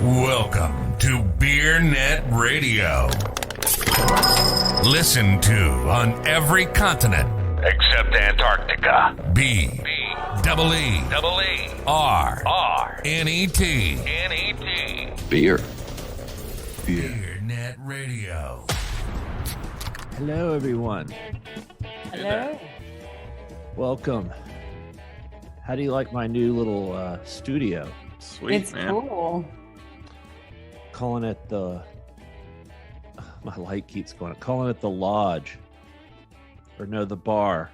Welcome to Beer Net Radio. Listen to on every continent except Antarctica. B-E-E-R-R-N-E-T. Beer. Beer Net Radio. Hello, everyone. Hello. Welcome. How do you like my new little studio? Sweet, It's man. cool. Calling it the... my light keeps going. Calling it the lodge. Or no, the bar.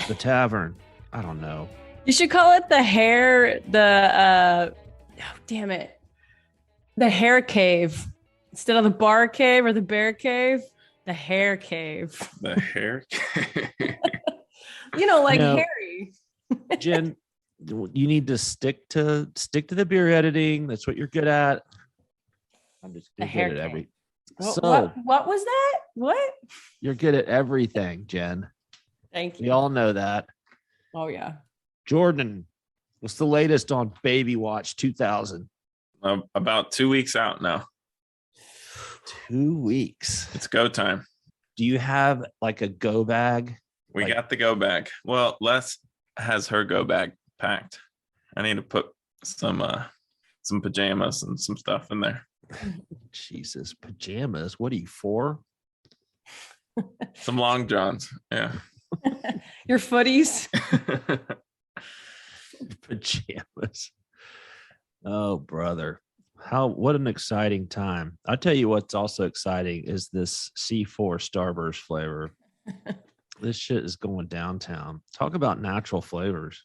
The tavern. I don't know. You should call it the hair, oh, damn it. The hair cave. Instead of the bar cave or the bear cave, the hair cave. The hair. You know, like No. Harry. Jen, you need to stick to the beer editing. That's what you're good at. I'm just The good hair at cave. every. What, So what was that? What? you're good at everything, Jen. Thank you. We all know that. Oh, yeah. Jordan, what's the latest on Baby Watch 2000? About 2 weeks out now. 2 weeks. It's go time. Do you have like a go bag? We Like- got the go bag. Well, Les has her go bag packed. I need to put some pajamas and some stuff in there. Jesus, pajamas. What are you for? Some long johns. Yeah. Your footies. Pajamas. Oh, brother. What an exciting time. I'll tell you what's also exciting is this C4 Starburst flavor. This shit is going downtown. Talk about natural flavors.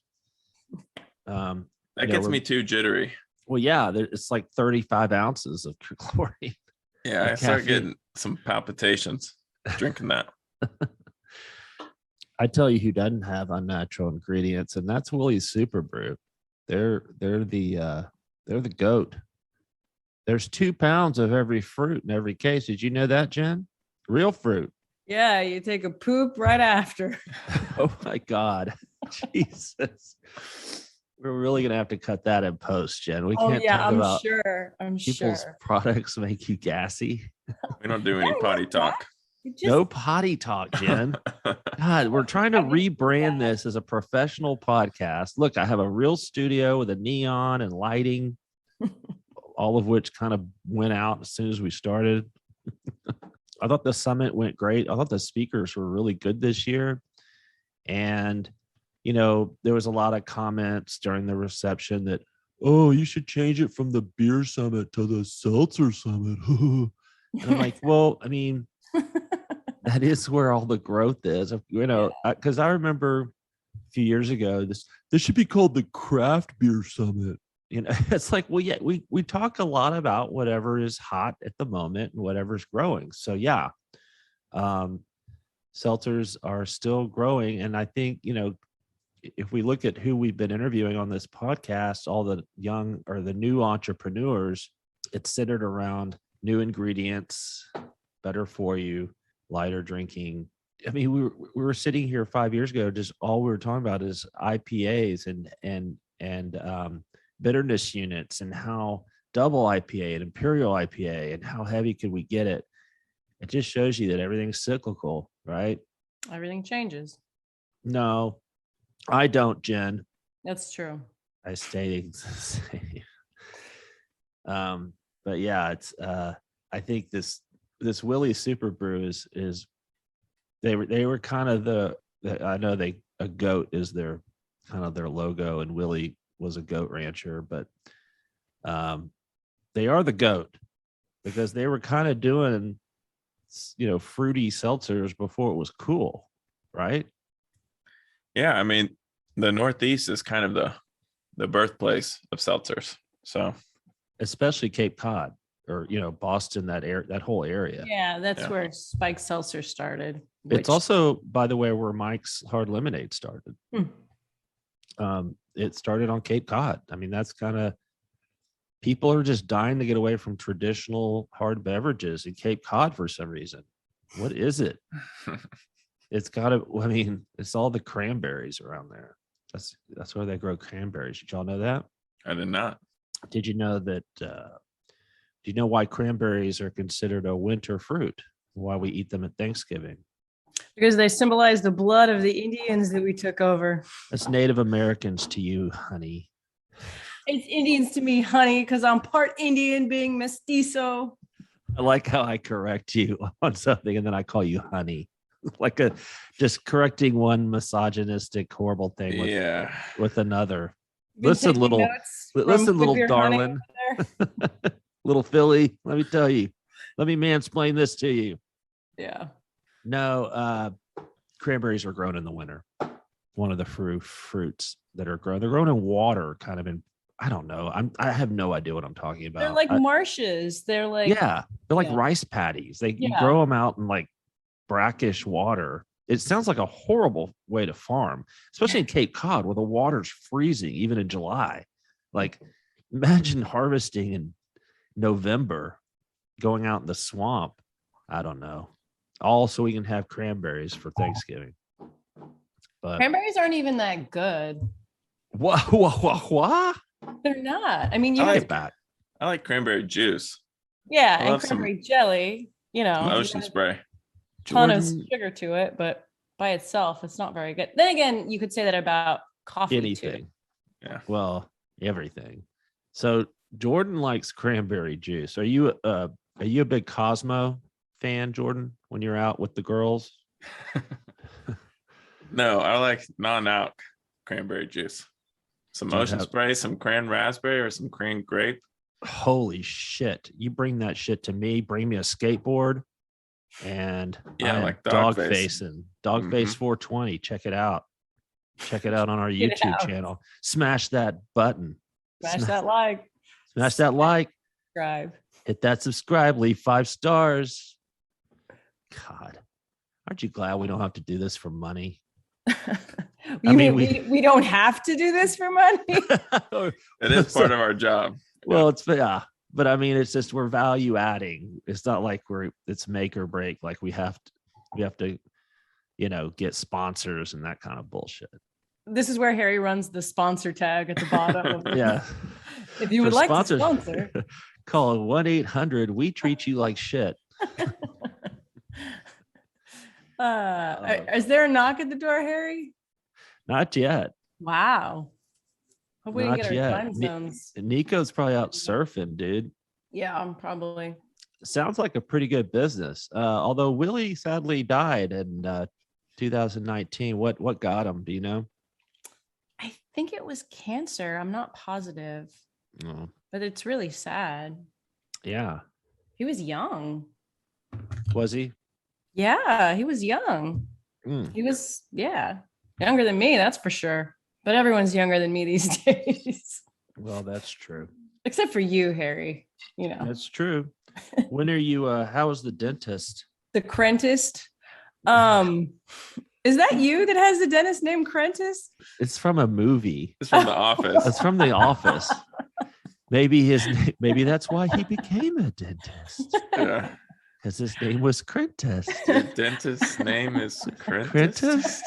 That Yeah, gets we're- me too jittery. Well, yeah, it's like 35 ounces of chlorine. Yeah, Like I start caffeine. getting some palpitations drinking that. I tell you who doesn't have unnatural ingredients, and that's Willie's Superbrew. They're the goat. There's 2 pounds of every fruit in every case. Did you know that, Jen? Real fruit. Yeah, you take a poop right after. Oh my God. Jesus. We're really gonna have to cut that in post, Jen. We Oh, can't yeah, talk I'm about sure. I'm people's sure. products make you gassy. We don't do any Yeah, potty yeah. talk. You just- No potty talk, Jen. God, we're trying to rebrand this as a professional podcast. Look, I have a real studio with a neon and lighting, all of which kind of went out as soon as we started. I thought the summit went great. I thought the speakers were really good this year. And, you know, there was a lot of comments during the reception that, oh, you should change it from the beer summit to the seltzer summit. And I'm like, well, I mean, that is where all the growth is, you know, because I remember a few years ago, this should be called the craft beer summit. You know, it's like, well, yeah, we talk a lot about whatever is hot at the moment and whatever's growing. So yeah, seltzers are still growing. And I think, you know, if we look at who we've been interviewing on this podcast, all the young or the new entrepreneurs, it's centered around new ingredients, better for you, lighter drinking. I mean, we were sitting here 5 years ago, just all we were talking about is IPAs and bitterness units and how double IPA and imperial IPA and how heavy could we get it. It just shows you that everything's cyclical, right? Everything changes. No, I don't, Jen. That's true. I stay the same. But yeah, it's I think this Willie Superbrew is they were kind of the I know a goat is their kind of their logo, and Willie was a goat rancher, but they are the goat because they were kind of doing, you know, fruity seltzers before it was cool, right? Yeah, I mean, the Northeast is kind of the birthplace of seltzers. So Especially Cape Cod or, you know, Boston, that whole area. Yeah, that's Yeah. where Spike Seltzer started. It's also, by the way, where Mike's Hard Lemonade started. It started on Cape Cod. I mean, that's kind of, people are just dying to get away from traditional hard beverages in Cape Cod for some reason. What is it? It's got to, I mean, it's all the cranberries around there. That's where they grow cranberries. Did y'all know that? I did not. Did you know that Do you know why cranberries are considered a winter fruit? Why we eat them at Thanksgiving? Because they symbolize the blood of the Indians that we took over. That's Native Americans to you, honey. It's Indians to me, honey, because I'm part Indian being mestizo. I like how I correct you on something and then I call you honey. Like just correcting one misogynistic, horrible thing with another. Listen, little darling. Little Philly, let me tell you. Let me mansplain this to you. Yeah. No, cranberries are grown in the winter. One of the fruits that are grown. They're grown in water, kind of in, I don't know. I have no idea what I'm talking about. They're like marshes. They're like rice paddies. You grow them out in like brackish water. It sounds like a horrible way to farm, especially in Cape Cod where the water's freezing even in July. Like imagine harvesting in November, going out in the swamp. I don't know. All so we can have cranberries for Thanksgiving. But cranberries aren't even that good. What? They're not. I mean, I like cranberry juice. Yeah, and cranberry jelly. Ocean spray. Ton of sugar to it, but by itself, it's not very good. Then again, you could say that about coffee. Anything. Too. Yeah. Well, everything. So Jordan likes cranberry juice. Are you a big Cosmo fan, Jordan, when you're out with the girls? No, I like non-alc cranberry juice. Some ocean spray, some cran raspberry, or some cran grape. Holy shit. You bring that shit to me, bring me a skateboard, and like dog facing. Dog face 420. Check it out. Check it out on our YouTube channel. Smash that button. Smash that like. Smash that like. Subscribe. Hit that subscribe. Leave 5 stars. God, aren't you glad we don't have to do this for money? We don't have to do this for money? It is part of our job. Well, but I mean, it's just we're value adding. It's not like it's make or break. Like we have to, get sponsors and that kind of bullshit. This is where Harry runs the sponsor tag at the bottom. Yeah. If you would like to sponsor, call 1-800. We treat you like shit. Is there a knock at the door, Harry? Not yet. Wow. Hope we didn't get our time zones. Nico's probably out surfing, dude. Yeah, I'm probably. Sounds like a pretty good business. Although Willie sadly died in 2019. What got him? Do you know? I think it was cancer. I'm not positive. Oh. But it's really sad. Yeah. He was young. Was he? Yeah, he was young. He was, younger than me, that's for sure. But everyone's younger than me these days. Well, that's true. Except for you, Harry. That's true. When are you? How was the dentist? The Crentist. Is that you that has the dentist named Crentist? It's from a movie. It's from The Office. It's from The Office. Maybe that's why he became a dentist. Yeah. Because his name was Crentist. Your dentist's name is Crentist.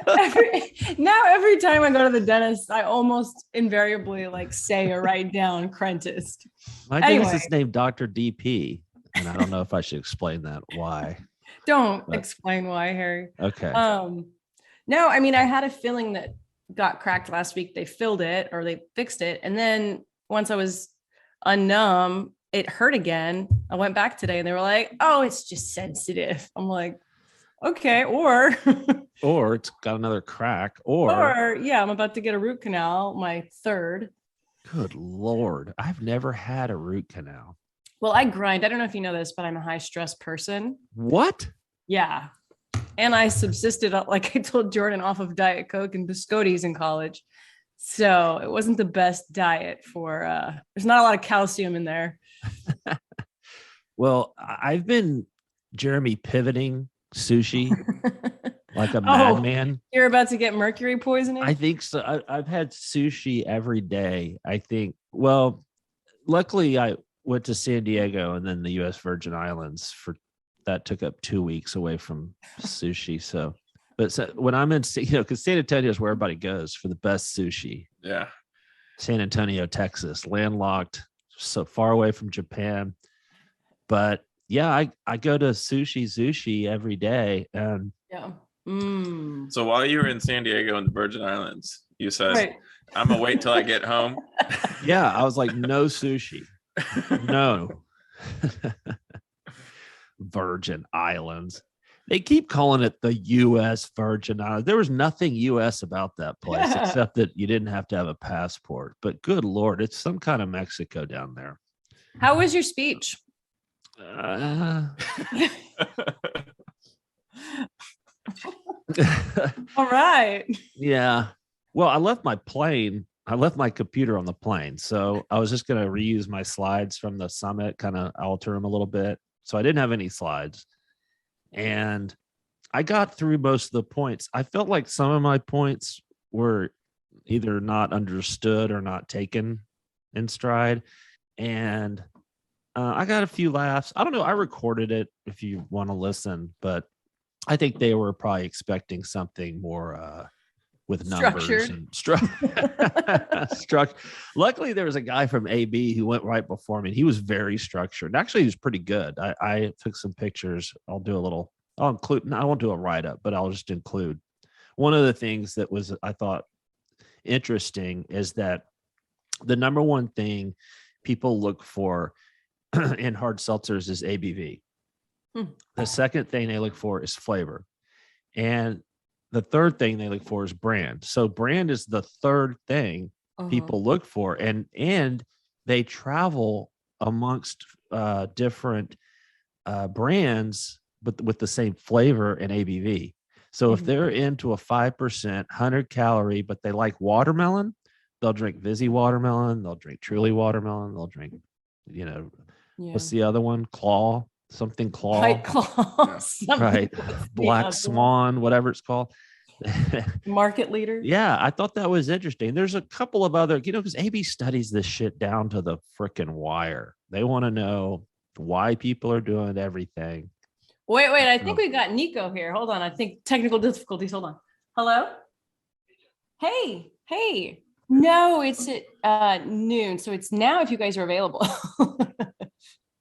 Every time I go to the dentist, I almost invariably say or write down Crentist. My dentist is named Dr. DP, and I don't know if I should explain that why. Don't explain why, Harry. Okay. No, I mean I had a filling that got cracked last week. They filled it or they fixed it, and then once I was unnumb, it hurt again. I went back today and they were like, oh, it's just sensitive. I'm like, okay. Or it's got another crack. Or I'm about to get a root canal, my third. Good Lord. I've never had a root canal. Well, I grind. I don't know if you know this, but I'm a high stress person. What? Yeah. And I subsisted, like I told Jordan, off of Diet Coke and biscottis in college. So it wasn't the best diet for, there's not a lot of calcium in there. Well, I've been Jeremy pivoting sushi like a madman. You're about to get mercury poisoning? I think so. I've had sushi every day. I think, well, luckily I went to San Diego and then the U.S. Virgin Islands that took up 2 weeks away from sushi. When I'm in, because San Antonio is where everybody goes for the best sushi. Yeah. San Antonio, Texas, landlocked, so far away from Japan. But yeah, I go to Sushi every day. And Yeah. So while you were in San Diego and the Virgin Islands, you said, Right. I'm gonna wait till I get home. yeah, I was like, no sushi. No. Virgin Islands. They keep calling it the U.S. Virgin Islands. There was nothing U.S. about that place except that you didn't have to have a passport. But good Lord, it's some kind of Mexico down there. How was your speech? All right. Yeah. Well, I left my computer on the plane. So I was just going to reuse my slides from the summit, kind of alter them a little bit. So I didn't have any slides. And I got through most of the points. I felt like some of my points were either not understood or not taken in stride. And I got a few laughs. I don't know. I recorded it if you want to listen, but I think they were probably expecting something more with numbers and structure. Luckily, there was a guy from AB who went right before me. He was very structured. Actually, he was pretty good. I took some pictures. I'll include. I won't do a write up, but I'll just include. One of the things that was I thought interesting is that the number one thing people look for in hard seltzers is ABV. The second thing they look for is flavor. And the third thing they look for is brand. So brand is the third thing people look for. And they travel amongst different brands, but with the same flavor and ABV. So if they're into a 5% 100 calorie, but they like watermelon, they'll drink Vizzy watermelon. They'll drink Truly watermelon. They'll drink, what's the other one? Something claw. White Claw. Right. Black Swan, whatever it's called. Market leader. Yeah, I thought that was interesting. There's a couple of other, because AB studies this shit down to the freaking wire. They want to know why people are doing everything. Wait. I think we got Nico here. Hold on. I think technical difficulties. Hold on. Hello? Hey. No, it's at noon. So it's now if you guys are available.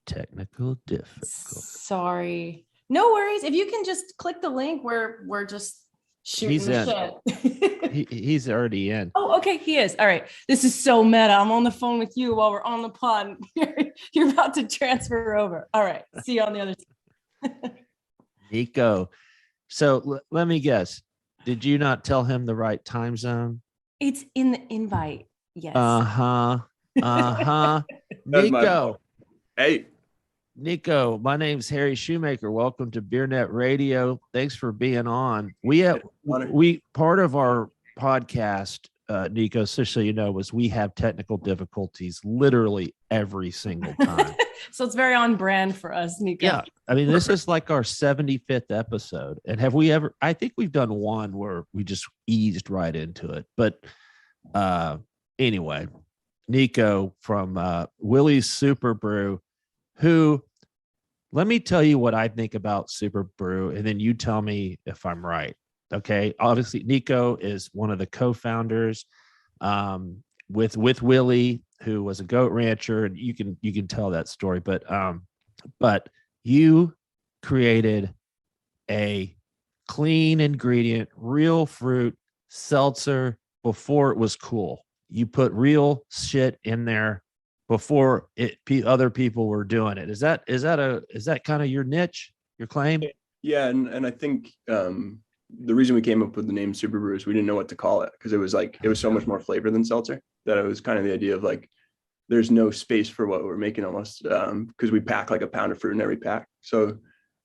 Technical difficulty. Sorry. No worries. If you can just click the link where we're just shooting the shit. He's already in. Oh, okay. He is. All right. This is so meta. I'm on the phone with you while we're on the pod. You're about to transfer over. All right. See you on the other side. Nico. So let me guess. Did you not tell him the right time zone? It's in the invite. Yes. Nico. Hey. Nico, my name's Harry Shoemaker. Welcome to BeerNet Radio. Thanks for being on. We part of our podcast, Nico, so you know, was we have technical difficulties literally every single time. So it's very on brand for us, Nico. Yeah. I mean, this is like our 75th episode. And have we ever, I think we've done one where we just eased right into it. But anyway, Nico from Willie's Superbrew, who, let me tell you what I think about Superbrew, and then you tell me if I'm right. Okay. Obviously, Nico is one of the co-founders with Willie, who was a goat rancher, and you can tell that story. But you created a clean ingredient, real fruit seltzer before it was cool. You put real shit in there before other people were doing it. Is that kind of your niche, your claim? Yeah, and I think the reason we came up with the name Superbrew is we didn't know what to call it, because it was so much more flavor than seltzer, that it was kind of the idea of like there's no space for what we're making almost, because we pack like a pound of fruit in every pack. So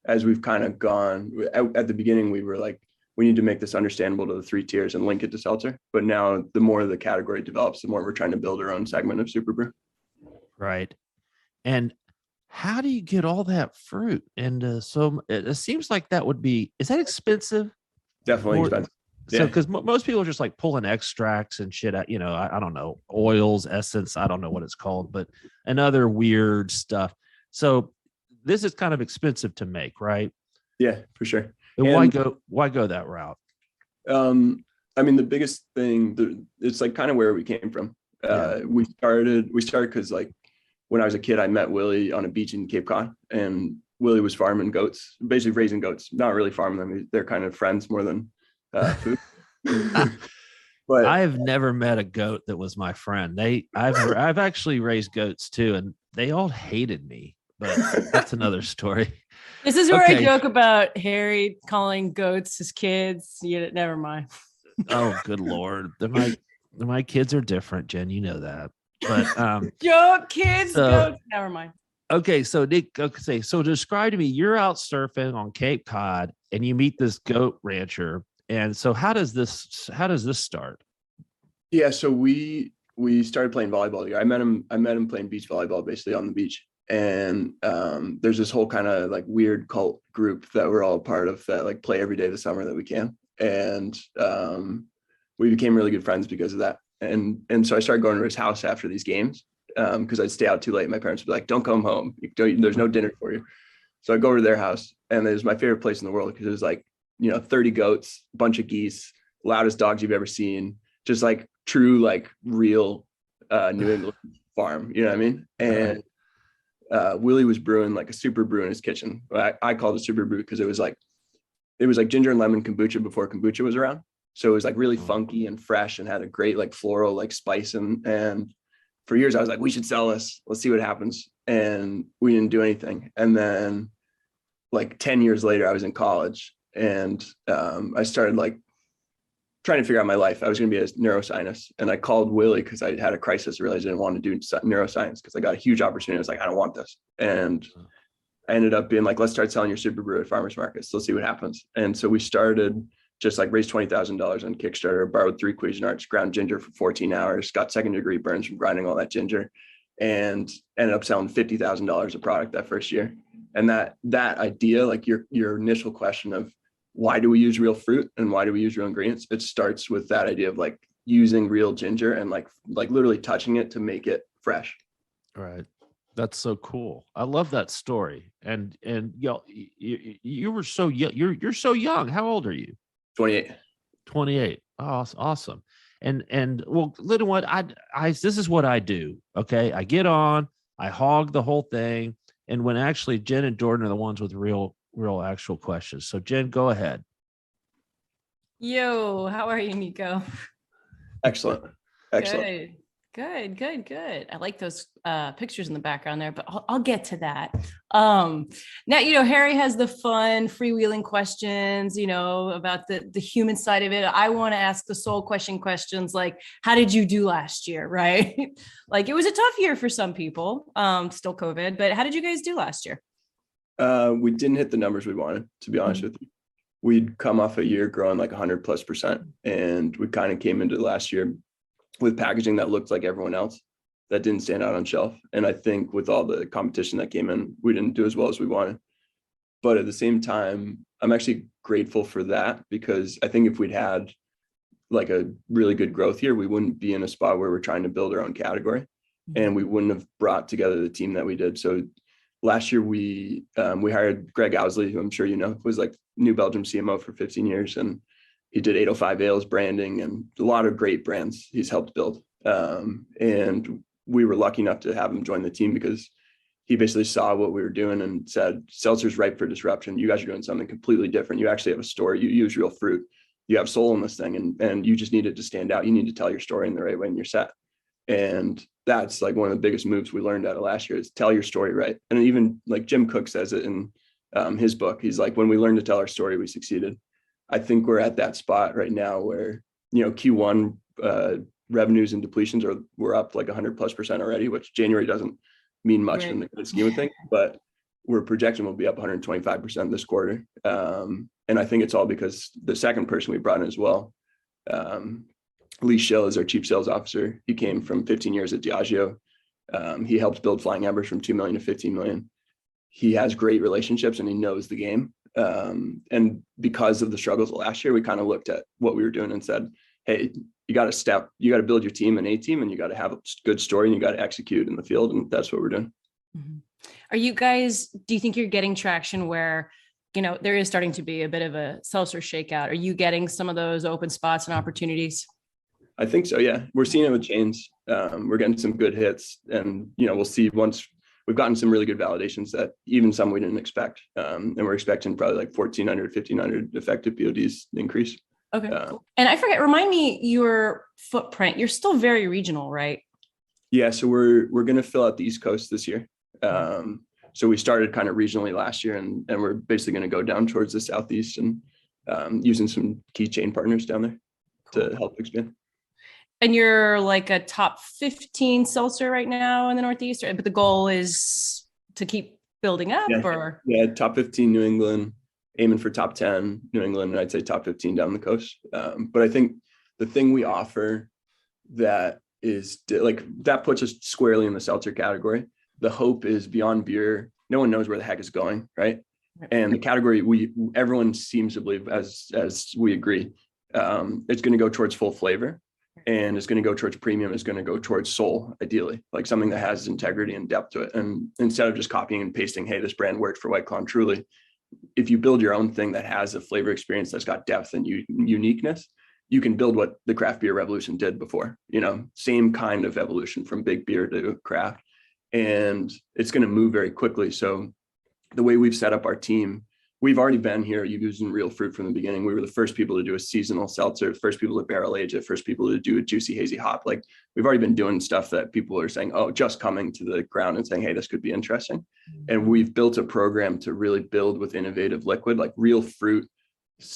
as we've kind of gone at the beginning, we were like, we need to make this understandable to the three tiers and link it to seltzer. But now the more the category develops, the more we're trying to build our own segment of Superbrew. Right. And how do you get all that fruit? And so it seems like that would be, is that expensive? Definitely expensive. So, because most people are just like pulling extracts and shit, I don't know, oils, essence, I don't know what it's called, but and other weird stuff. So this is kind of expensive to make, right? Yeah, for sure. And why go that route? I mean, the biggest thing, it's like kind of where we came from. We started because like when I was a kid, I met Willie on a beach in Cape Cod, and Willie was farming goats, basically raising goats, not really farming them. They're kind of friends more than food. But I've never met a goat that was my friend. I've actually raised goats too, and they all hated me, but that's another story. This is where I Okay. joke about Harry calling goats his kids. Never mind. Oh, good Lord. My kids are different, Jen. You know that. But Joke, kids, so- goats. Never mind. okay, so Nick, okay, so describe to me, you're out surfing on Cape Cod and you meet this goat rancher. And so how does this start? yeah, so we started playing volleyball together. I met him playing beach volleyball, basically on the beach. And there's this whole kind of like weird cult group that we're all a part of that like play every day of the summer that we can. And we became really good friends because of that. And so I started going to his house after these games because I'd stay out too late. My parents would be like, "Don't come home. There's no dinner for you." So I go over to their house, and it was my favorite place in the world because it was like, 30 goats, a bunch of geese, loudest dogs you've ever seen, just like true, like real New England farm. You know what I mean? And Willie was brewing like a Superbrew in his kitchen. I called it Superbrew because it was like ginger and lemon kombucha before kombucha was around. So it was like really funky and fresh and had a great like floral like spice. And for years I was like, we should sell this. Let's see what happens. And we didn't do anything. And then like 10 years later, I was in college and I started like trying to figure out my life. I was going to be a neuroscientist, and I called Willie because I had a crisis. I realized I didn't want to do neuroscience because I got a huge opportunity. I was like, I don't want this. And I ended up being like, let's start selling your Superbrew at farmers markets. Let's see what happens. And so we started just like raised $20,000 on Kickstarter, borrowed 3 Cuisinarts, ground ginger for 14 hours, got 2nd-degree burns from grinding all that ginger, and ended up selling $50,000 of product that first year. And that idea, like your initial question of why do we use real fruit and why do we use real ingredients? It starts with that idea of like using real ginger and like literally touching it to make it fresh. Right. That's so cool. I love that story. And you were so young. You're so young. How old are you? 28. 28. Oh, awesome. And well, little one, this is what I do. Okay. I get on, I hog the whole thing. And when actually Jen and Jordan are the ones with real actual questions. So Jen, go ahead. Yo, how are you, Nico? Excellent. Good. I like those pictures in the background there, but I'll get to that. Now, Harry has the fun freewheeling questions, about the human side of it. I want to ask the soul questions like, how did you do last year? Right. Like it was a tough year for some people, still COVID, but how did you guys do last year? We didn't hit the numbers we wanted, to be honest with you. We'd come off a year growing like 100+%. And we kind of came into last year with packaging that looked like everyone else, that didn't stand out on shelf. And I think with all the competition that came in, we didn't do as well as we wanted. But at the same time, I'm actually grateful for that, because I think if we'd had like a really good growth year, we wouldn't be in a spot where we're trying to build our own category, and we wouldn't have brought together the team that we did. So last year we hired Greg Owsley, who I'm sure was like New Belgium CMO for 15 years. And he did 805 Ales branding and a lot of great brands he's helped build. And we were lucky enough to have him join the team because he basically saw what we were doing and said, seltzer's ripe for disruption. You guys are doing something completely different. You actually have a story. You use real fruit. You have soul in this thing, and you just need it to stand out. You need to tell your story in the right way and you're set. And that's like one of the biggest moves we learned out of last year is tell your story right. And even like Jim Cook says it in his book. He's like, when we learned to tell our story, we succeeded. I think we're at that spot right now where, Q1 revenues and depletions we're up like 100+% already, which January doesn't mean much in the grand scheme of things, but we're projecting we'll be up 125% this quarter. And I think it's all because the second person we brought in as well, Schill is our chief sales officer. He came from 15 years at Diageo. He helped build Flying Embers from 2 million to 15 million. He has great relationships and he knows the game. And because of the struggles of last year, we kind of looked at what we were doing and said, hey, you got to build your team, an A team, and you got to have a good story and you got to execute in the field. And that's what we're doing. Mm-hmm. Do you think you're getting traction where, there is starting to be a bit of a seltzer shakeout? Are you getting some of those open spots and opportunities? I think so. Yeah. We're seeing it with chains. We're getting some good hits, and, we'll see once we've gotten some really good validations that even some we didn't expect. And we're expecting probably like 1,400, 1,500 effective PODs increase. Okay. Cool. And I forget, remind me your footprint. You're still very regional, right? Yeah. So we're going to fill out the East Coast this year. So we started kind of regionally last year, and we're basically going to go down towards the Southeast and using some key chain partners down there to help expand. And you're like a top 15 seltzer right now in the Northeast, but the goal is to keep building up, or? Yeah, top 15 New England, aiming for top 10 New England, and I'd say top 15 down the coast. But I think the thing we offer that is like, that puts us squarely in the seltzer category. The hope is beyond beer. No one knows where the heck it's going, right? And the category everyone seems to believe, as we agree, it's going to go towards full flavor, and it's going to go towards premium. It's going to go towards soul, ideally, like something that has integrity and depth to it. And instead of just copying and pasting, hey, this brand worked for White Claw and Truly, if you build your own thing that has a flavor experience that's got depth and uniqueness, you can build what the craft beer revolution did before. Same kind of evolution from big beer to craft. And it's going to move very quickly. So the way we've set up our team, we've already been here using real fruit from the beginning. We were the first people to do a seasonal seltzer, first people to barrel age it, first people to do a juicy hazy hop. Like, we've already been doing stuff that people are saying, oh, just coming to the ground and saying, hey, this could be interesting. And we've built a program to really build with innovative liquid, like real fruit,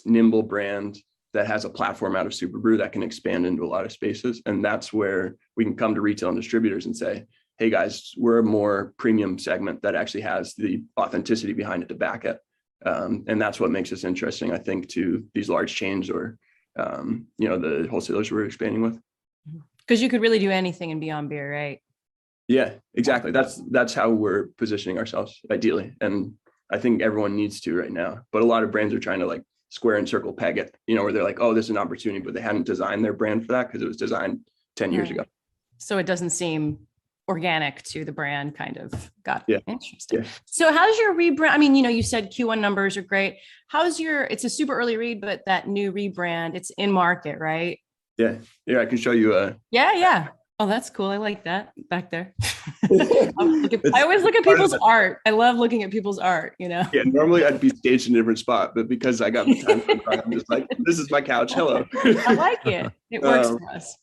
nimble brand that has a platform out of Superbrew that can expand into a lot of spaces. And that's where we can come to retail and distributors and say, hey guys, we're a more premium segment that actually has the authenticity behind it to back it. And that's what makes us interesting, I think, to these large chains or, the wholesalers we're expanding with. Because you could really do anything in beyond beer, right? Yeah, exactly. That's how we're positioning ourselves, ideally. And I think everyone needs to right now. But a lot of brands are trying to like square and circle peg it, where they're like, oh, this is an opportunity, but they hadn't designed their brand for that because it was designed 10 years ago. So it doesn't seem organic to the brand, kind of. Got it. Yeah. Interesting. Yeah. So how's your rebrand? I mean, you said Q1 numbers are great. It's a super early read, but that new rebrand, it's in market, right? Yeah. I can show you. Yeah. Oh, that's cool. I like that back there. I always look at people's art. I love looking at people's art, Yeah, normally I'd be staged in a different spot, but because I got the time, I'm just like, this is my couch. Hello. I like it. It works for us.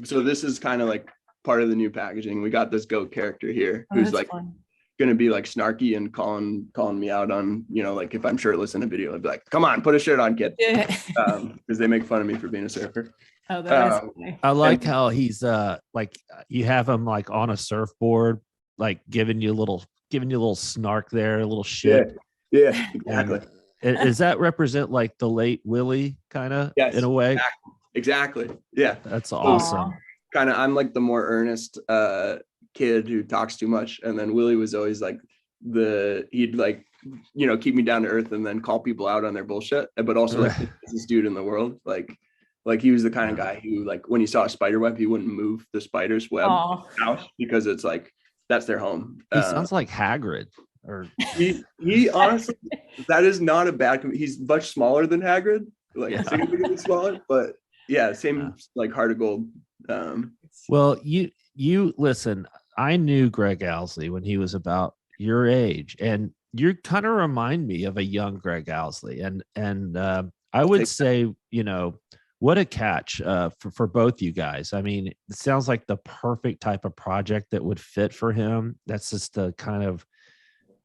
So this is kind of like part of the new packaging. We got this goat character here who's like going to be like snarky and calling me out on, like if I'm shirtless in a video, I'd be like, come on, put a shirt on, kid. Yeah. Because they make fun of me for being a surfer. Oh, that is funny. I like how he's like, you have him like on a surfboard, like giving you a little snark there, a little shit. Yeah, exactly. Does that represent like the late Willie kind of in a way? Exactly. Yeah. That's awesome. Kind of, I'm like the more earnest kid who talks too much, and then Willie was always like he'd like keep me down to earth and then call people out on their bullshit, but also like the busiest dude in the world. Like he was the kind of guy who, like, when he saw a spider web, he wouldn't move the spider's web house because it's like that's their home. He sounds like Hagrid. Or he honestly, that is not a bad. He's much smaller than Hagrid, significantly smaller, but yeah, same like heart of gold. Well, you listen, I knew Greg Owsley when he was about your age, and you kind of remind me of a young Greg Owsley. And I would say, what a catch for both you guys. I mean, it sounds like the perfect type of project that would fit for him. That's just the kind of,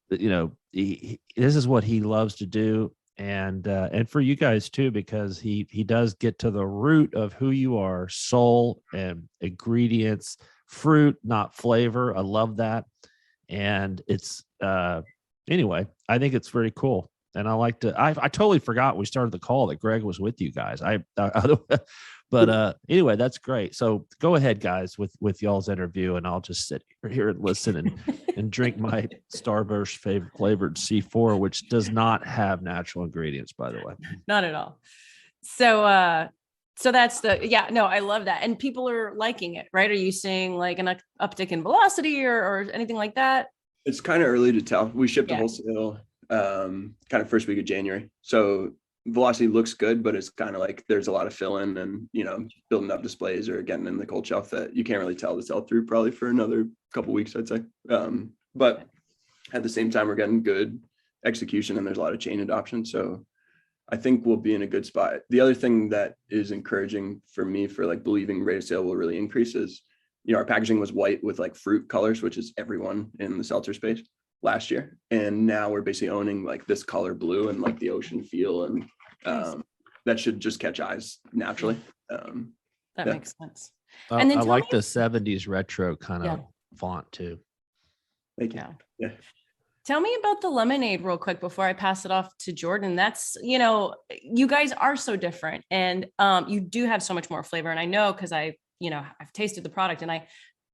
this is what he loves to do. And for you guys too, because he does get to the root of who you are, soul and ingredients, fruit, not flavor. I love that. And it's anyway, I think it's very cool. And I like to, I totally forgot we started the call that Greg was with you guys. But anyway, that's great. So go ahead, guys, with y'all's interview, and I'll just sit here and listen and drink my Starburst flavored C4, which does not have natural ingredients, by the way. Not at all. So that's I love that. And people are liking it, right? Are you seeing like an uptick in velocity or anything like that? It's kind of early to tell. We shipped a wholesale kind of first week of January. So velocity looks good, but it's kind of like there's a lot of fill in and, building up displays or getting in the cold shelf that you can't really tell the sell through probably for another couple weeks, I'd say. But at the same time, we're getting good execution and there's a lot of chain adoption. So I think we'll be in a good spot. The other thing that is encouraging for me for like believing rate of sale will really increase is, our packaging was white with like fruit colors, which is everyone in the seltzer space last year. And now we're basically owning like this color blue and like the ocean feel. And that should just catch eyes naturally. That makes sense. And then I like the 70s retro kind of font too. Thank you. Yeah. Tell me about the lemonade real quick before I pass it off to Jordan. That's, you guys are so different and you do have so much more flavor. And I know, cause I've tasted the product and I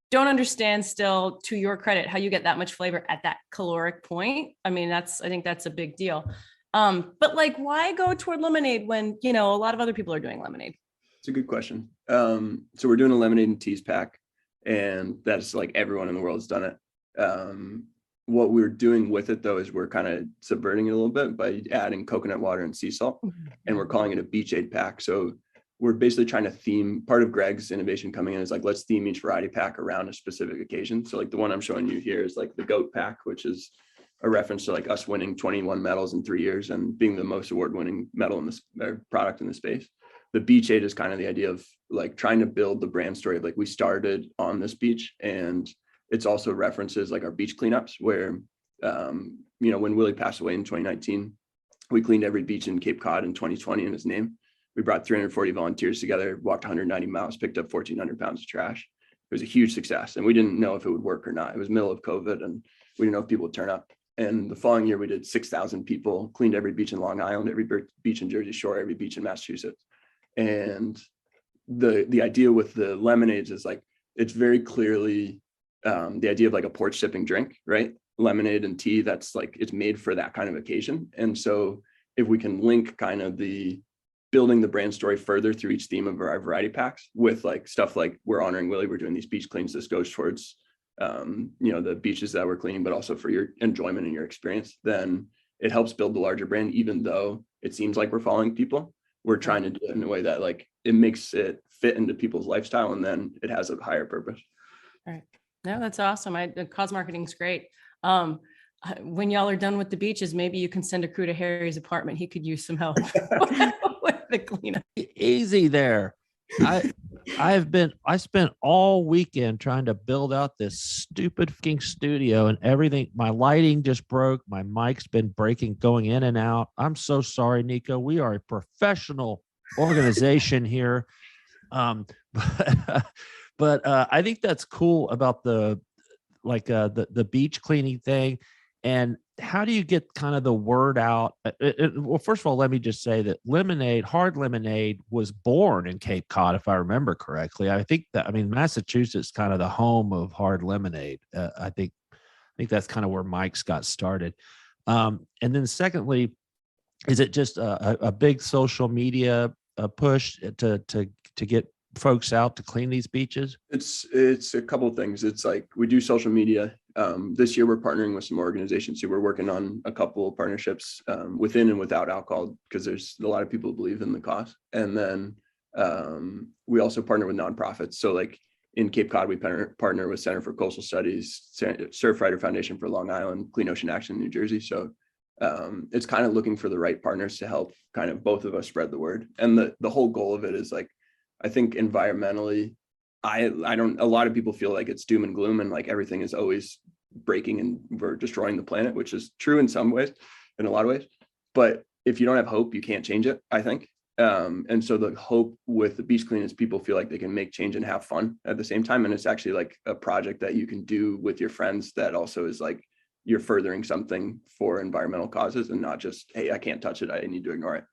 don't understand still, to your credit, how you get that much flavor at that caloric point. I mean, I think that's a big deal. But like, why go toward lemonade when, a lot of other people are doing lemonade? It's a good question. So we're doing a lemonade and teas pack and that's like everyone in the world has done it. What we're doing with it though, is we're kind of subverting it a little bit by adding coconut water and sea salt, and we're calling it a beach aid pack. So we're basically trying to theme, part of Greg's innovation coming in is like, let's theme each variety pack around a specific occasion. So like the one I'm showing you here is like the goat pack, which is a reference to like us winning 21 medals in 3 years and being the most award-winning medal in this product in the space. The beach aid is kind of the idea of like trying to build the brand story of like, we started on this beach, and it's also references like our beach cleanups where, when Willie passed away in 2019, we cleaned every beach in Cape Cod in 2020 in his name. We brought 340 volunteers together, walked 190 miles, picked up 1,400 pounds of trash. It was a huge success. And we didn't know if it would work or not. It was middle of COVID and we didn't know if people would turn up. And the following year we did 6,000 people, cleaned every beach in Long Island, every beach in Jersey Shore, every beach in Massachusetts. And the idea with the lemonades is like, it's very clearly the idea of like a porch sipping drink, right? Lemonade and tea, that's like, it's made for that kind of occasion. And so if we can link kind of the building the brand story further through each theme of our variety packs with like stuff like we're honoring Willie, we're doing these beach cleans, this goes towards, the beaches that we're cleaning, but also for your enjoyment and your experience, then it helps build the larger brand, even though it seems like we're following people. We're trying to do it in a way that like it makes it fit into people's lifestyle, and then it has a higher purpose. All right. No, that's awesome. Cause marketing is great. When y'all are done with the beaches, maybe you can send a crew to Harry's apartment. He could use some help with the cleanup. Easy there. I spent all weekend trying to build out this stupid fucking studio and everything. My lighting just broke. My mic's been breaking, going in and out. I'm so sorry, Nico. We are a professional organization here. But I think that's cool about the beach cleaning thing. And how do you get kind of the word out? Well, first of all, let me just say that hard lemonade was born in Cape Cod, if I remember correctly. I think Massachusetts is kind of the home of hard lemonade. I think that's kind of where Mike's got started. And then secondly, is it just a big social media push to get folks out to clean these beaches? It's a couple of things. It's like we do social media. This year we're partnering with some organizations. So we're working on a couple of partnerships within and without alcohol, because there's a lot of people who believe in the cause. And then we also partner with nonprofits. So like in Cape Cod, we partner with Center for Coastal Studies, Surfrider Foundation for Long Island, Clean Ocean Action in New Jersey. So it's kind of looking for the right partners to help kind of both of us spread the word. And the whole goal of it is like, I think environmentally, a lot of people feel like it's doom and gloom and like everything is always breaking and we're destroying the planet, which is true in some ways, in a lot of ways. But if you don't have hope, you can't change it, I think. And so the hope with the beach clean is people feel like they can make change and have fun at the same time. And it's actually like a project that you can do with your friends that also is like, you're furthering something for environmental causes and not just, hey, I can't touch it, I need to ignore it.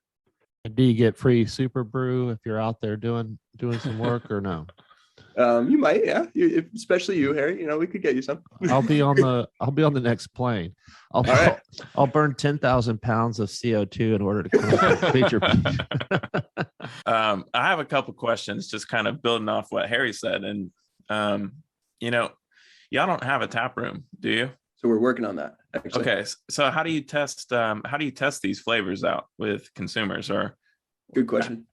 Do you get free Superbrew if you're out there doing some work or no? You might, yeah. Especially you, Harry. We could get you some. I'll be on the next plane. I'll burn 10,000 pounds of CO2 in order to complete your beach. I have a couple questions, just kind of building off what Harry said. And y'all don't have a tap room, do you? So we're working on that. actually. Okay, so how do you test these flavors out with consumers? Or Good question.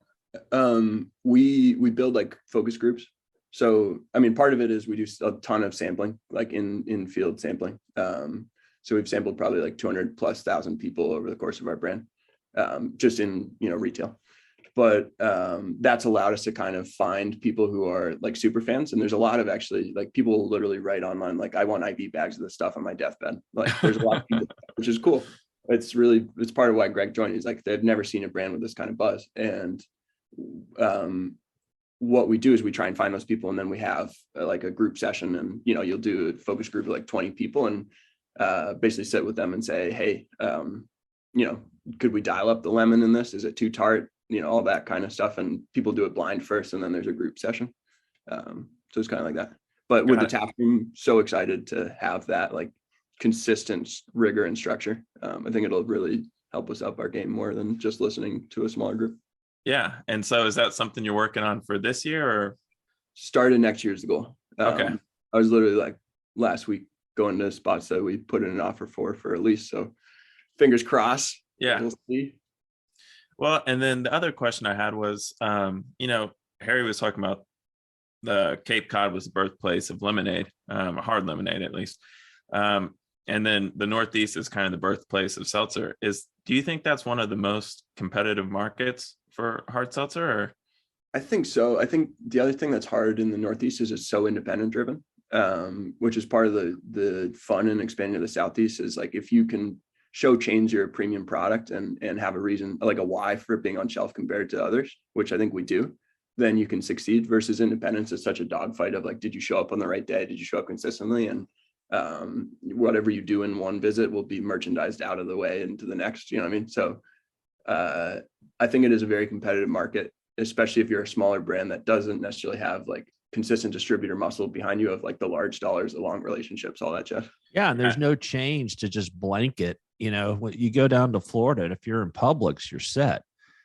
We build like focus groups. So I mean, part of it is we do a ton of sampling, like in field sampling. So we've sampled probably like 200,000+ people over the course of our brand, just in retail. But that's allowed us to kind of find people who are like super fans. And there's a lot of actually like people literally write online, like, I want IV bags of this stuff on my deathbed. Like there's a lot of people, which is cool. It's part of why Greg joined. He's like, they've never seen a brand with this kind of buzz. And what we do is we try and find those people. And then we have like a group session, and, you'll do a focus group of like 20 people and basically sit with them and say, hey, could we dial up the lemon in this? Is it too tart? All that kind of stuff. And people do it blind first, and then there's a group session. So it's kind of like that. But with the tap room, so excited to have that like consistent rigor and structure. I think it'll really help us up our game more than just listening to a smaller group. Yeah. And so is that something you're working on for this year, or? Started next year's the goal. Okay. I was literally like last week going to spots that we put in an offer for at least. So fingers crossed. Yeah. We'll see. Well, and then the other question I had was, Harry was talking about the Cape Cod was the birthplace of lemonade, hard lemonade at least. And then the Northeast is kind of the birthplace of seltzer. Do you think that's one of the most competitive markets for hard seltzer? Or? I think so. I think the other thing that's hard in the Northeast is it's so independent driven, which is part of the fun and expanding to the Southeast is like, if you can show chains you're a premium product and have a reason, like a why for it being on shelf compared to others, which I think we do, then you can succeed. Versus independence is such a dogfight of like, did you show up on the right day? Did you show up consistently? And whatever you do in one visit will be merchandised out of the way into the next, you know what I mean? So I think it is a very competitive market, especially if you're a smaller brand that doesn't necessarily have like consistent distributor muscle behind you of like the large dollars, the long relationships, all that stuff. Yeah. And there's no change to just blanket, when you go down to Florida, and if you're in Publix, you're set.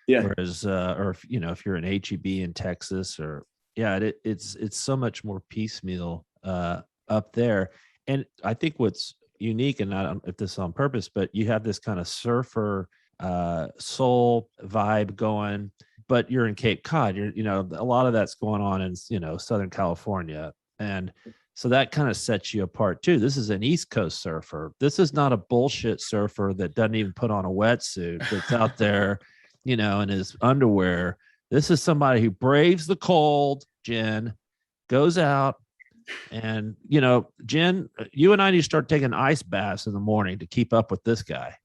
Yeah. Whereas, or if you're in HEB in Texas, or it's so much more piecemeal up there. And I think what's unique, and not if this is on purpose, but you have this kind of surfer soul vibe going, but you're in Cape Cod. You're, a lot of that's going on in, Southern California. And so that kind of sets you apart too. This is an East Coast surfer. This is not a bullshit surfer that doesn't even put on a wetsuit that's out there, in his underwear. This is somebody who braves the cold, Jen, goes out. And, Jen, you and I need to start taking ice baths in the morning to keep up with this guy.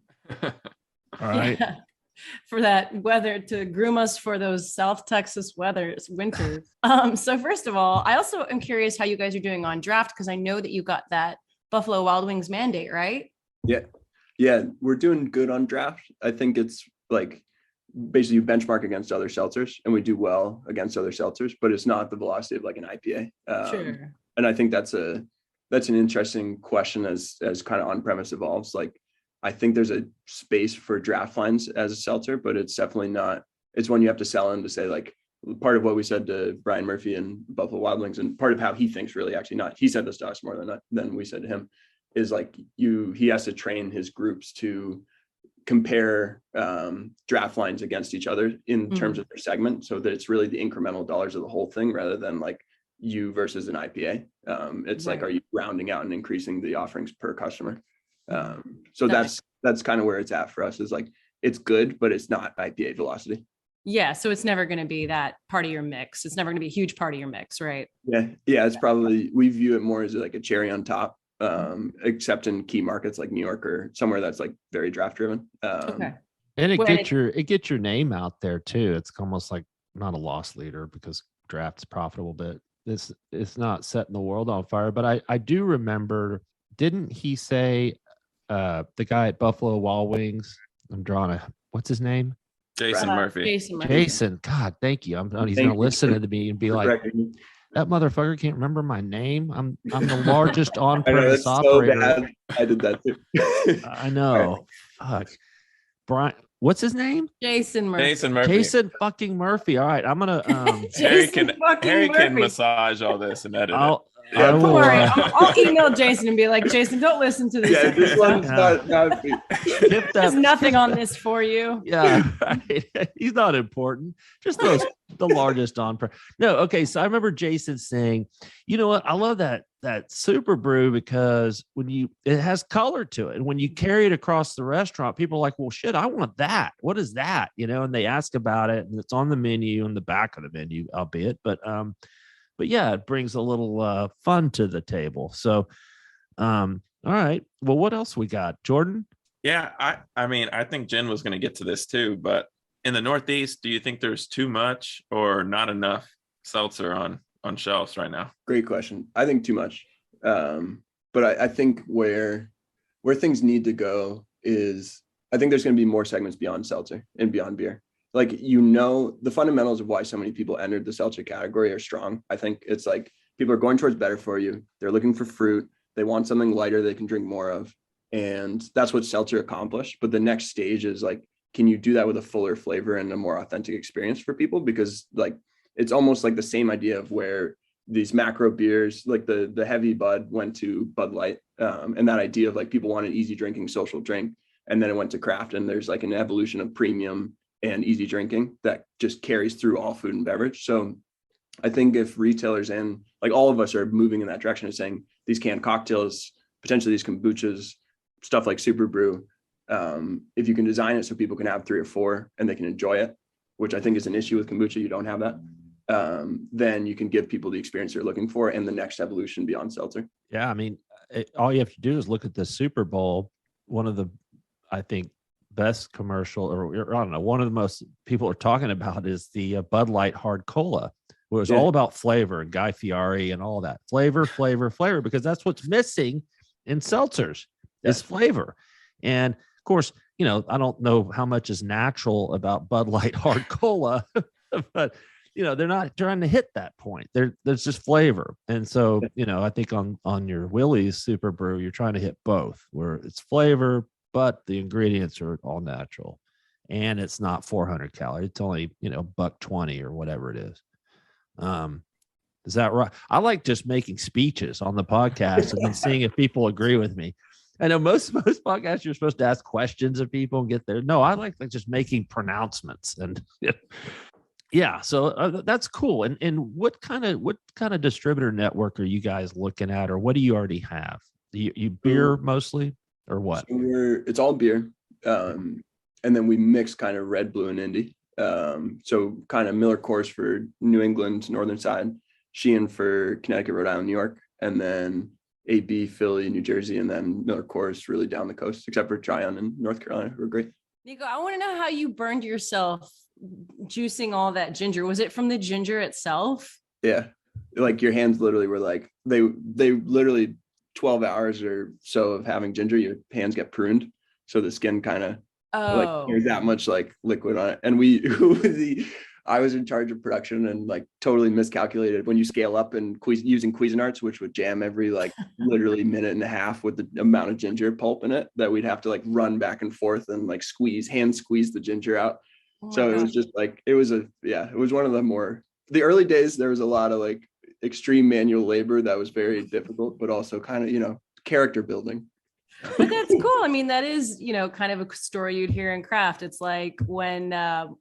All right. Yeah. For that weather, to groom us for those South Texas winters. So first of all, I also am curious how you guys are doing on draft, because I know that you got that Buffalo Wild Wings mandate, right? Yeah, we're doing good on draft. I think it's like basically you benchmark against other seltzers, and we do well against other seltzers, but it's not the velocity of like an IPA. Sure. And I think that's an interesting question as kind of on-premise evolves. Like, I think there's a space for draft lines as a seltzer, but it's definitely not. It's one you have to sell in to say, like, part of what we said to Brian Murphy and Buffalo Wild Wings, and part of how he thinks, really, actually not, he said this to us more than we said to him, is like he has to train his groups to compare draft lines against each other in terms of their segment, so that it's really the incremental dollars of the whole thing rather than like you versus an IPA. It's right. Like, are you rounding out and increasing the offerings per customer? So that's kind of where it's at for us, is like, it's good, but it's not IPA velocity. Yeah. So it's never going to be that part of your mix. It's never going to be a huge part of your mix, right? Yeah. It's probably, we view it more as like a cherry on top, except in key markets like New York or somewhere that's like very draft driven. Okay. And it gets your name out there too. It's almost like not a loss leader because draft's profitable, but it's not setting the world on fire. But I do remember, didn't he say, the guy at Buffalo Wild Wings, what's his name? Jason Murphy. Jason, God, thank you. He's going to listen to me and be like, that motherfucker can't remember my name. I'm the largest on-premise operator. So bad. I did that too. I know. Fuck. Brian, what's his name? Jason Murphy. Jason fucking Murphy. All right, I'm gonna. Harry can massage all this and edit it. Yeah, will, Don't worry. I'll email Jason and be like, Jason, don't listen to this. Yeah, this one's not skip There's that. nothing on this for you. Yeah, right. He's not important. Just those the largest on. No, okay. So I remember Jason saying, you know what? I love that Superbrew because it has color to it, and when you carry it across the restaurant, people are like, well, shit, I want that. What is that? And they ask about it, and it's on the menu, in the back of the menu, albeit, but yeah, it brings a little fun to the table. So, all right. Well, what else we got, Jordan? Yeah, I mean, I think Jen was going to get to this too, but in the Northeast, do you think there's too much or not enough seltzer on shelves right now? Great question. I think too much. But I think where things need to go is, I think there's going to be more segments beyond seltzer and beyond beer. Like, the fundamentals of why so many people entered the seltzer category are strong. I think it's like people are going towards better for you. They're looking for fruit. They want something lighter they can drink more of. And that's what seltzer accomplished. But the next stage is like, can you do that with a fuller flavor and a more authentic experience for people? Because like, it's almost like the same idea of where these macro beers, like the heavy Bud went to Bud Light, and that idea of like people want an easy drinking social drink, and then it went to craft, and there's like an evolution of premium and easy drinking that just carries through all food and beverage. So I think if retailers and like all of us are moving in that direction of saying these canned cocktails, potentially these kombuchas, stuff like Superbrew, if you can design it so people can have 3 or 4 and they can enjoy it, which I think is an issue with kombucha, you don't have that. Then you can give people the experience they're looking for and the next evolution beyond seltzer. Yeah, I mean, all you have to do is look at the Super Bowl. One of the, I think, best commercial, or I don't know, one of the most people are talking about is the Bud Light Hard Cola, where it's all about flavor and Guy Fieri and all that flavor, because that's what's missing in seltzers is flavor. And of course, I don't know how much is natural about Bud Light Hard Cola, but they're not trying to hit that point. There's just flavor. And so, I think on your Willie's Superbrew, you're trying to hit both, where it's flavor, but the ingredients are all natural, and it's not 400 calories. It's only, $1.20 or whatever it is. Is that right? I like just making speeches on the podcast and then seeing if people agree with me. I know most podcasts you're supposed to ask questions of people and get there. No, I like just making pronouncements and yeah. So that's cool. And what kind of distributor network are you guys looking at, or what do you already have? You beer mostly, or what? So it's all beer, and then we mix kind of red, blue, and indie. So kind of Miller Coors for New England, northern side, Sheehan for Connecticut, Rhode Island, New York, and then AB, Philly, New Jersey, and then Miller Coors really down the coast, except for Tryon and North Carolina, who are great. Nico, I want to know how you burned yourself juicing all that ginger. Was it from the ginger itself? Yeah, like your hands literally were like they literally 12 hours or so of having ginger, your hands get pruned, so the skin kind of like there's that much like liquid on it. And I was in charge of production and like totally miscalculated when you scale up and using Cuisinarts, which would jam every like literally minute and a half with the amount of ginger pulp in it, that we'd have to like run back and forth and like hand squeeze the ginger out. So it was just like, it was one of the early days. There was a lot of like extreme manual labor that was very difficult, but also kind of, character building. But that's cool. I mean, that is, kind of a story you'd hear in craft. It's like when,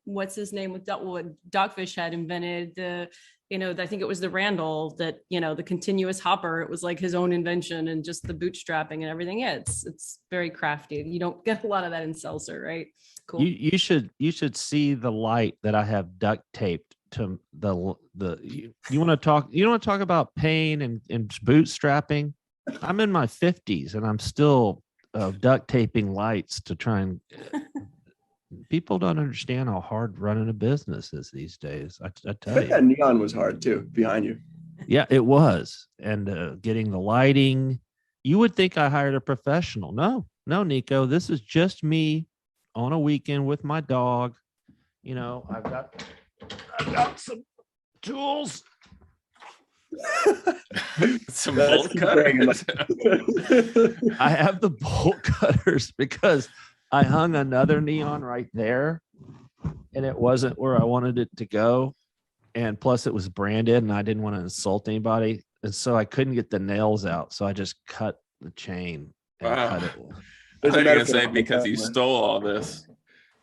what's his name with Dogfish had invented I think it was the Randall that, the continuous hopper, it was like his own invention, and just the bootstrapping and everything. Yeah, it's very crafty. You don't get a lot of that in seltzer, right? Cool. You should see the light that I have duct taped to you want to talk about pain and bootstrapping. I'm in my 50s and I'm still duct taping lights to try and people don't understand how hard running a business is these days. I tell you. That neon was hard too behind you. Yeah, it was. And getting the lighting, you would think I hired a professional. No, Nico, this is just me on a weekend with my dog. I've got some tools. Some bolt cutters. I have the bolt cutters because I hung another neon right there and it wasn't where I wanted it to go. And plus it was branded and I didn't want to insult anybody. and so I couldn't get the nails out, so I just cut the chain and Wow. cut it. I There's thought a you were gonna metaphor say for because that, you man. stole all this.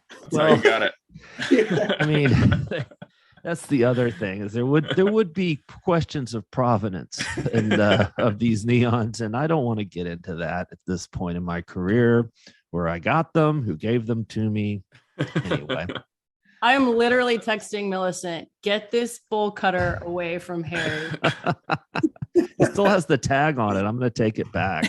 That's how Well- you got it. I mean, that's the other thing is there would be questions of provenance and of these neons, and I don't want to get into that at this point in my career, where I got them, who gave them to me. Anyway, I'm literally texting Millicent, get this bowl cutter away from Harry. it still has the tag on it. I'm going to take it back.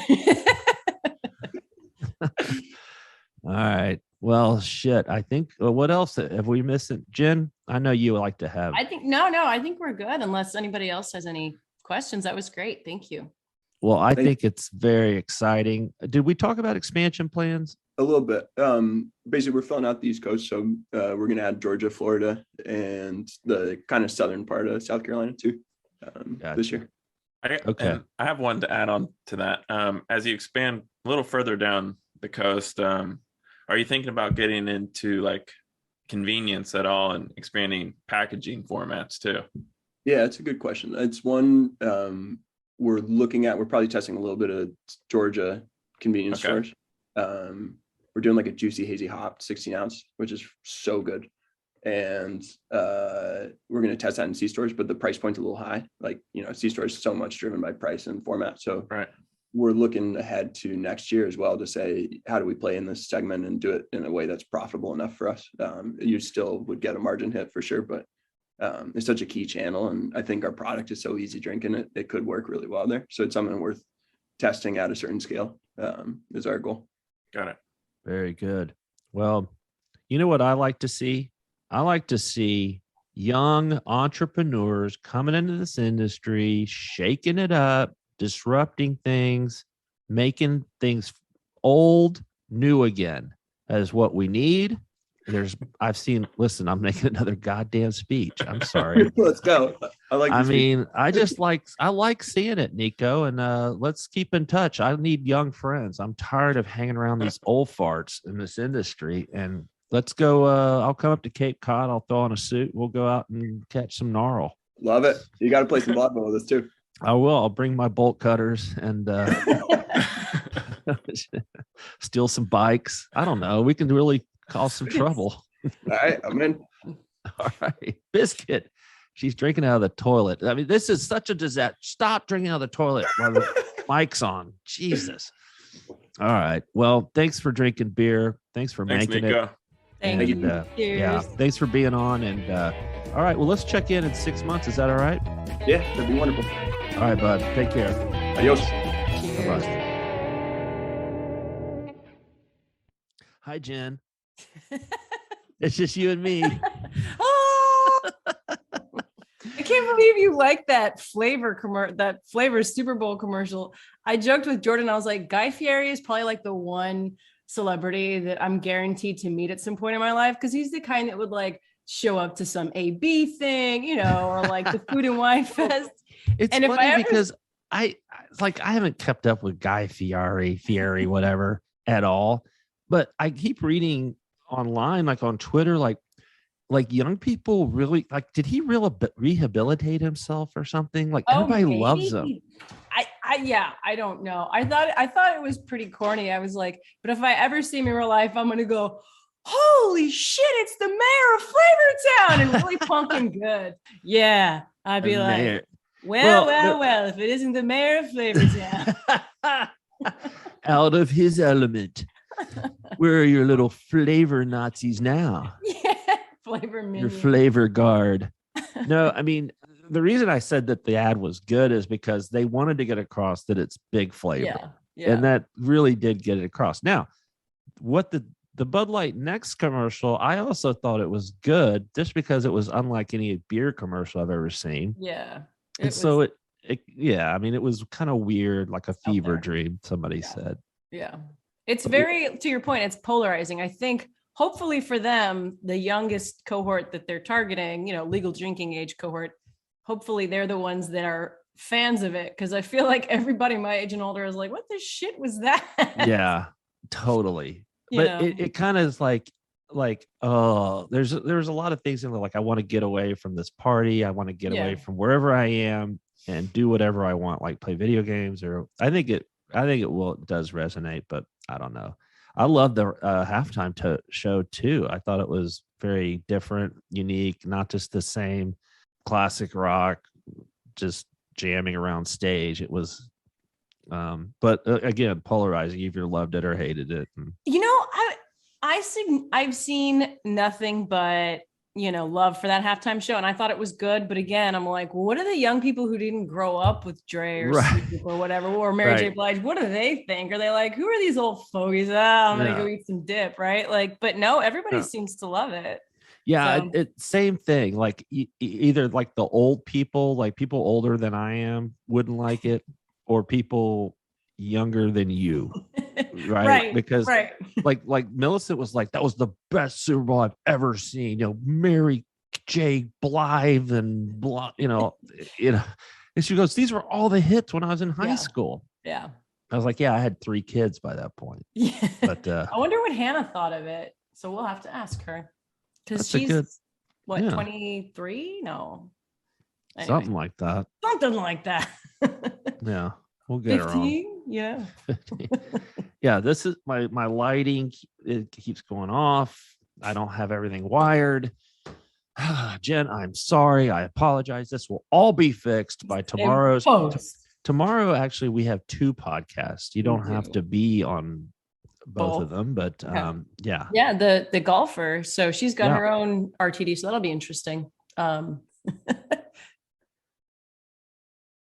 All right. Well, shit. I think. What else have we missed? Jen, I know you like to have. I think I think we're good unless anybody else has any questions. That was great. Thank you. Well, I think it's very exciting. Did we talk about expansion plans? A little bit. Basically, we're filling out the East Coast, so we're going to add Georgia, Florida, and the kind of southern part of South Carolina too this year. Okay. And I have one to add on to that. As you expand a little further down the coast, are you thinking about getting into like convenience at all and expanding packaging formats too? Yeah, it's a good question. It's one we're looking at. We're probably testing a little bit of Georgia convenience stores. We're doing like a juicy hazy hop 16 ounce, which is so good. And we're going to test that in C stores, but the price point's a little high. Like, C stores is so much driven by price and format. So we're looking ahead to next year as well to say, how do we play in this segment and do it in a way that's profitable enough for us? You still would get a margin hit for sure, but it's such a key channel. And I think our product is so easy drinking, it could work really well there. So it's something worth testing at a certain scale is our goal. Got it. Very good. Well, you know what I like to see? I like to see young entrepreneurs coming into this industry, shaking it up, disrupting things, making things old, new again. That is what we need. Listen, I'm making another goddamn speech. I'm sorry. Let's go. I like seeing it, Nico, and let's keep in touch. I need young friends. I'm tired of hanging around these old farts in this industry, and let's go. I'll come up to Cape Cod. I'll throw on a suit. We'll go out and catch some gnarl. Love it. You got to play some volleyball with us too. I will. I'll bring my bolt cutters and steal some bikes. I don't know. We can really cause some trouble. All right, I'm in. All right. Biscuit. She's drinking out of the toilet. I mean, this is such a disaster. Stop drinking out of the toilet while the mic's on. Jesus. All right. Well, thanks for drinking beer. Thanks for making Nico. it. Thank you. Yeah. Thanks for being on. And all right. Well, let's check in 6 months. Is that all right? Yeah, that'd be wonderful. All right, bud. Take care. Adios. Cheers. Bye-bye. Hi, Jen. It's just you and me. Oh! I can't believe you like that flavor Superbowl commercial. I joked with Jordan. I was like, Guy Fieri is probably like the one celebrity that I'm guaranteed to meet at some point in my life, because he's the kind that would like show up to some AB thing, or like the Food and Wine Fest. It's and funny because I haven't kept up with Guy Fieri, whatever, at all. But I keep reading online, like on Twitter, like young people really like. Did he rehabilitate himself or something? Like everybody loves him. I don't know. I thought it was pretty corny. I was like, but if I ever see him in real life, I'm gonna go, holy shit, it's the mayor of Flavortown, and really pumping good. Yeah, I'd be like, well, if it isn't the mayor of Flavortown. Out of his element. Where are your little flavor Nazis now? Yeah, flavor minion. Your flavor guard. No, I mean, the reason I said that the ad was good is because they wanted to get across that it's big flavor. Yeah. And that really did get it across. Now, what the Bud Light Next commercial, I also thought it was good just because it was unlike any beer commercial I've ever seen. Yeah. It was kind of weird, like a fever dream, somebody said. Yeah. It's very, to your point, it's polarizing. I think hopefully for them, the youngest cohort that they're targeting, legal drinking age cohort, hopefully they're the ones that are fans of it. Cause I feel like everybody my age and older is like, what the shit was that? Yeah, totally. But it kind of is like, there's a lot of things in there. Like, I want to get away from this party. I want to get away from wherever I am. and do whatever I want, like play video games, or I think it does resonate, but I don't know. I love the halftime show too. I thought it was very different, unique, not just the same classic rock, just jamming around stage. It was, but again, polarizing. Either loved it or hated it. And, I've seen nothing but love for that halftime show, and I thought it was good. But again, I'm like, what are the young people who didn't grow up with Dre or Snoop or whatever, or Mary J. Blige? What do they think? Are they like, who are these old fogies? I'm gonna go eat some dip, right? Like, but no, everybody seems to love it. Yeah, So. Same thing. Like either like the old people, like people older than I am, wouldn't like it, or people younger than you, right? Because like Millicent was like, that was the best Super Bowl I've ever seen. Mary J. Blige and and she goes, these were all the hits when I was in high school. Yeah, I was like, yeah, I had 3 kids by that point. Yeah, but I wonder what Hannah thought of it. So we'll have to ask her, because she's 23? No, anyway. Something like that. Yeah. We'll get 15? her on. Yeah. Yeah, this is my lighting. It keeps going off. I don't have everything wired. Jen, I'm sorry. I apologize. This will all be fixed by tomorrow's. Tomorrow, actually, we have 2 podcasts. You don't have to be on both of them, but yeah. Yeah, the golfer. So she's got her own RTD, so that'll be interesting.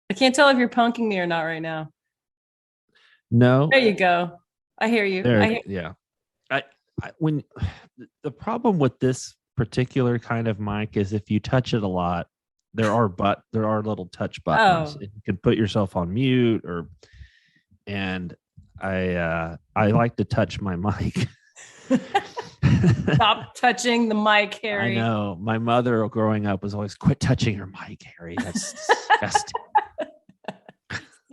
I can't tell if you're punking me or not right now. No. There you go. I hear you. Yeah. I when the problem with this particular kind of mic is if you touch it a lot, there are little touch buttons. You can put yourself on mute and I like to touch my mic. Stop touching the mic, Harry. I know. My mother growing up was always, quit touching your mic, Harry. That's disgusting.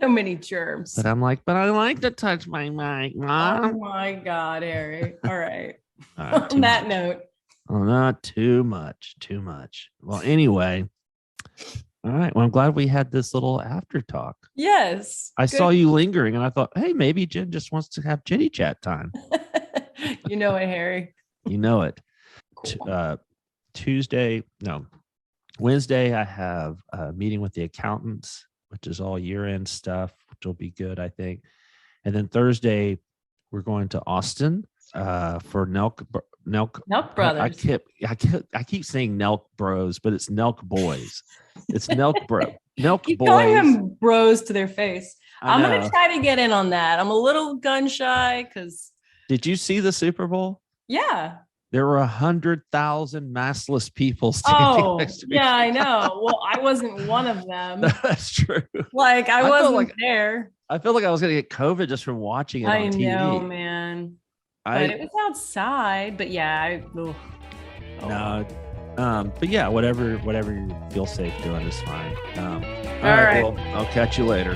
So many germs. But I'm like, but I like to touch my mic, Mom. Oh my God, Harry. All right. On that note. Oh, not too much. Well, anyway. All right. Well, I'm glad we had this little after talk. Yes. I saw you lingering and I thought, hey, maybe Jen just wants to have chitty chat time. You know it, Harry. You know it. Cool. Wednesday, I have a meeting with the accountants, which is all year-end stuff, which will be good, I think. And then Thursday, we're going to Austin for Nelk Brothers. I keep saying Nelk Bros, but it's Nelk Boys. It's Nelk Bro. Nelk Keep Boys. calling them bros to their face. I'm know. gonna try to get in on that. I'm a little gun shy because. Did you see the Super Bowl? Yeah. There were 100,000 maskless people standing next to me. Yeah, I know. Well, I wasn't one of them. That's true. Like I wasn't there. I feel like I was going to get COVID just from watching it on TV. I know, man. But it was outside. But yeah, no. But yeah, whatever you feel safe doing is fine. All right. Well, I'll catch you later.